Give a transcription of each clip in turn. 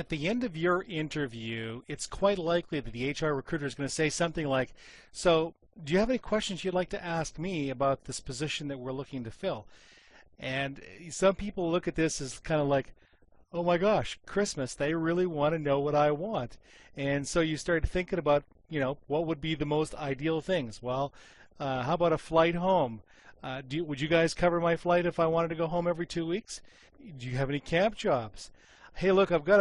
at the end of your interview, it's quite likely that the HR recruiter is going to say something like, so do you have any questions you'd like to ask me about this position that we're looking to fill? And some people look at this as kind of like, oh my gosh, Christmas, they really want to know what I want. And so you start thinking about, what would be the most ideal things? Well, how about a flight home? Would you guys cover my flight if I wanted to go home every 2 weeks? Do you have any camp jobs? Hey, look, I've got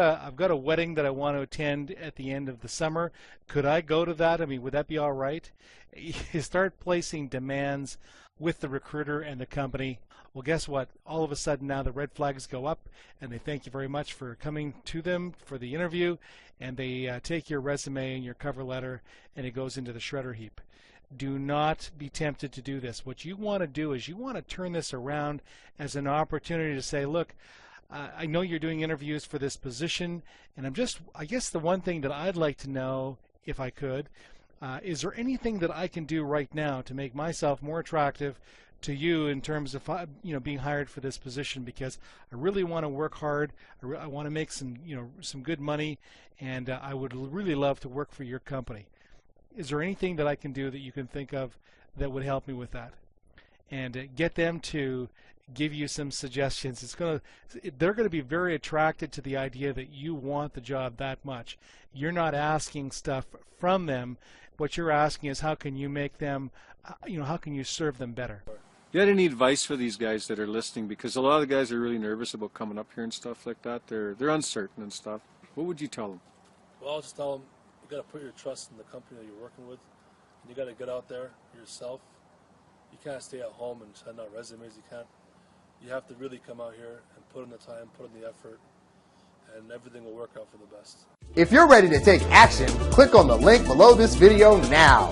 a wedding that I want to attend at the end of the summer. Could I go to that? I mean, would that be all right? You start placing demands with the recruiter and the company. Well, guess what? All of a sudden now the red flags go up, and they thank you very much for coming to them for the interview, and they take your resume and your cover letter, and it goes into the shredder heap. Do not be tempted to do this. What you want to do is you want to turn this around as an opportunity to say, look, I know you're doing interviews for this position, and I guess the one thing that I'd like to know, if I could, is there anything that I can do right now to make myself more attractive to you in terms of being hired for this position, because I really want to work hard. I want to make some good money, and I would really love to work for your company. Is there anything that I can do that you can think of that would help me with that? And get them to give you some suggestions. They're going to be very attracted to the idea that you want the job that much. You're not asking stuff from them. What you're asking is how can you make them, how can you serve them better? You had any advice for these guys that are listening? Because a lot of the guys are really nervous about coming up here and stuff like that. They're uncertain and stuff. What would you tell them? Well, I'll just tell them you got to put your trust in the company that you're working with. And you got to get out there yourself. You can't stay at home and send out resumes. You have to really come out here and put in the time, put in the effort, and everything will work out for the best. If you're ready to take action, click on the link below this video now.